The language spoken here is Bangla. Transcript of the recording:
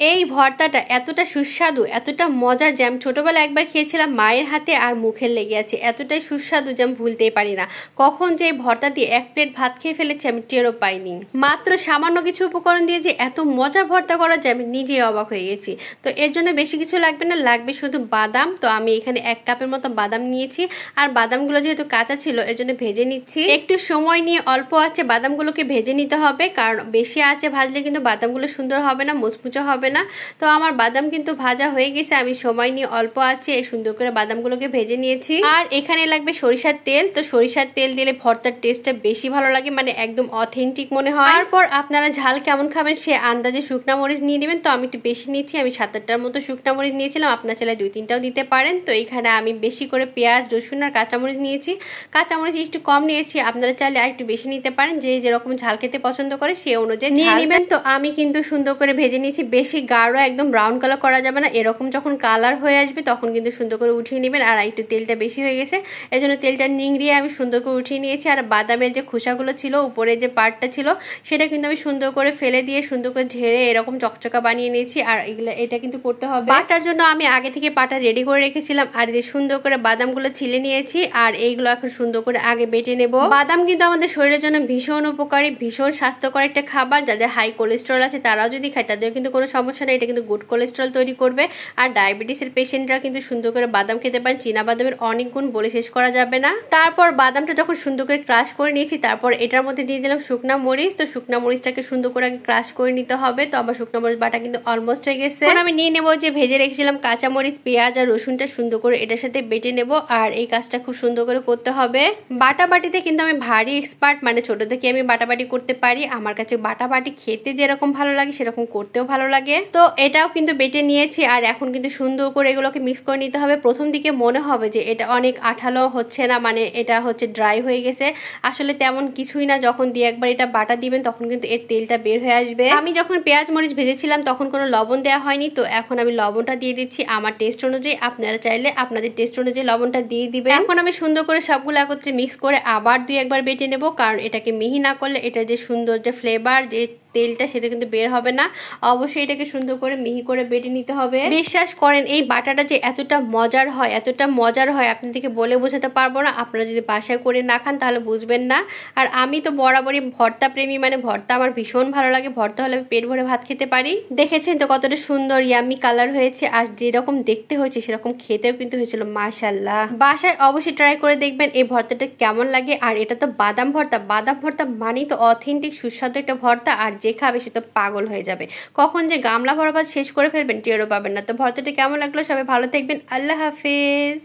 এই ভর্তাটা এতটা সুস্বাদু, এতটা মজার যে আমি ছোটবেলায় একবার খেয়েছিলাম মায়ের হাতে আর মুখে লেগে আছে। এতটাই সুস্বাদু যে আমি ভুলতেই পারি না। কখন যে এই ভর্তা দিয়ে এক প্লেট ভাত খেয়ে ফেলেছি আমি টেরও পাইনি। মাত্র সামান্য কিছু উপকরণ দিয়ে যে এত মজার ভর্তা করা যায় আমি নিজেই অবাক হয়ে গেছি। তো এর জন্য বেশি কিছু লাগবে না, লাগবে শুধু বাদাম। তো আমি এখানে 1 কাপের মতো বাদাম নিয়েছি, আর বাদামগুলো যেহেতু কাঁচা ছিল এর জন্য ভেজে নিচ্ছি। একটু সময় নিয়ে অল্প আঁচে বাদামগুলোকে ভেজে নিতে হবে, কারণ বেশি আঁচে ভাজলে কিন্তু বাদামগুলো সুন্দর হবে না, মুচমুচে হবে না। তো আমার বাদাম কিন্তু ভাজা হয়ে গেছে, আমি সময় নিয়ে অল্প আছে সুন্দর করে বাদামগুলোকে ভেজে নিয়েছি। আর এখানে লাগবে সরিষার তেল। তো সরিষার তেল দিলে ভর্তার টেস্টটা বেশি ভালো লাগে, মানে একদম অথেন্টিক মনে হয়। তারপর আপনারা ঝাল কেমন খাবেন সে আন্দাজে শুকনা মরিচ নিয়ে নেবেন। তো আমি একটু বেশি নিয়েছি, আমি 7-8টার মতো শুকনা মরিচ নিয়েছিলাম, আপনার চাইলে 2-3টাও দিতে পারেন। তো এখানে আমি বেশি করে পেঁয়াজ, রসুন আর কাঁচামরিচ নিয়েছি। কাঁচামরিচ একটু কম নিয়েছি, আপনারা চাইলে আর একটু বেশি নিতে পারেন, যে যেরকম ঝাল খেতে পছন্দ করে সে অনুযায়ী নিয়ে নেবেন। তো আমি কিন্তু সুন্দর করে ভেজে নিয়েছি, বেশি গাঢ় একদম ব্রাউন কালার করা যাবে না, এরকম যখন কালার হয়ে আসবে তখন কিন্তু সুন্দর করে উঠিয়ে নেবেন। আর একটু তেলটা বেশি হয়ে গেছে এই জন্য তেলটা নিংড়িয়ে আমি সুন্দর করে উঠিয়ে নিয়েছি। আর বাদামের যে খোসাগুলো ছিল, উপরে যে পার্টটা ছিল সেটা কিন্তু আমি সুন্দর করে ফেলে দিয়ে সুন্দর করে ঝেড়ে এরকম চকচকা বানিয়ে নিয়েছি। আর এটা কিন্তু করতে হবে। বাটার জন্য আমি আগে থেকে পাটা রেডি করে রেখেছিলাম, আর যে সুন্দর করে বাদামগুলো ছিলে নিয়েছি। আর এইগুলো এখন সুন্দর করে আগে বেটে নেব। বাদাম কিন্তু আমাদের শরীরের জন্য ভীষণ উপকারী, ভীষণ স্বাস্থ্যকর একটা খাবার। যাদের হাই কোলেস্ট্রল আছে তারাও যদি খায় তাদের কিন্তু কোনো সমস্যা নেই, এটা কিন্তু গুড কোলেস্ট্রল তৈরি করবে। আর ডায়াবেটিসের পেশেন্টরা কিন্তু সুন্দর করে বাদাম খেতে পারেন, চীনা বাদামের অনেক গুণ বলে শেষ করা যাবে না। তারপর বাদামটা যখন সুন্দর করে ক্রাশ করে নিয়েছি, তারপর এটার মধ্যে দিয়ে দিলাম শুকনা মরিচ। তো শুকনা মরিচটাকে সুন্দর করে আগে ক্রাশ করে নিতে হবে। তো আমার শুকনা মরিচ বাটা কিন্তু অলমোস্ট হয়ে গেছে। এখন আমি নিয়ে নেবো যে ভেজে রেখেছিলাম কাঁচা মরিচ, পেঁয়াজ আর রসুনটা সুন্দর করে এটার সাথে বেটে নেব। আর এই কাজটা খুব সুন্দর করে করতে হবে। বাটাবাটিতে কিন্তু আমি ভারী এক্সপার্ট, মানে ছোট থেকে আমি বাটাবাটি করতে পারি। আমার কাছে বাটাবাটি খেতে যেরকম ভালো লাগে সেরকম করতেও ভালো লাগে। তো এটাও কিন্তু বেটে নিয়েছি, আর এখন কিন্তু সুন্দর করে এগুলোকে মিক্স করে নিতে হবে। প্রথম দিকে মনে হবে যে এটা অনেক আঠালো হচ্ছে না, মানে এটা হচ্ছে ড্রাই হয়ে গেছে, আসলে তেমন কিছুই না। যখন দিয়ে একবার এটা বাটা দিবেন তখন কিন্তু এর তেলটা বের হয়ে আসবে। আমি যখন পেঁয়াজ মরিচ ভেজেছিলাম তখন কোনো লবণ দেওয়া হয়নি, তো এখন আমি লবণটা দিয়ে দিচ্ছি আমার টেস্ট অনুযায়ী। আপনারা চাইলে আপনাদের টেস্ট অনুযায়ী লবণটা দিয়ে দিবেন। এখন আমি সুন্দর করে সবগুলো একত্রে মিক্স করে আবার 2-1বার বেটে নেব, কারণ এটাকে মিহি না করলে এটা যে সুন্দর যে ফ্লেভার, যে তেলটা সেটা কিন্তু বের হবে না। অবশ্যই এটাকে সুন্দর করে মিহি করে বেটে নিতে হবে। বিশ্বাস করেন এই বাটাটা যে এতটা মজার হয়, এতটা মজার হয় আপনাদেরকে বলে বোঝাতে পারবো না। আপনারা যদি বাসায় করে না খান তাহলে বুঝবেন না। আর আমি তো বরাবরই ভর্তা প্রেমী, মানে ভর্তা আমার ভীষণ ভালো লাগে। ভর্তা হলে আমি পেট ভরে ভাত খেতে পারি। দেখেছেন তো কতটা সুন্দর ইয়ামি কালার হয়েছে, আর যেরকম দেখতে হয়েছে সেরকম খেতেও কিন্তু হয়েছিল মাশাআল্লাহ। বাসায় অবশ্যই ট্রাই করে দেখবেন এই ভর্তাটা কেমন লাগে। আর এটা তো বাদাম ভর্তা, বাদাম ভর্তা মানেই তো অথেন্টিক সুস্বাদু একটা ভর্তা। আর যে খাবে সে তো পাগল হয়ে যাবে, কখন যে গামলা ভরা ভাত শেষ করে ফেলবেন টেরও পাবেন না। তো ভর্তাটা কেমন লাগলো সবাই ভালো থাকবেন, আল্লাহ হাফেজ।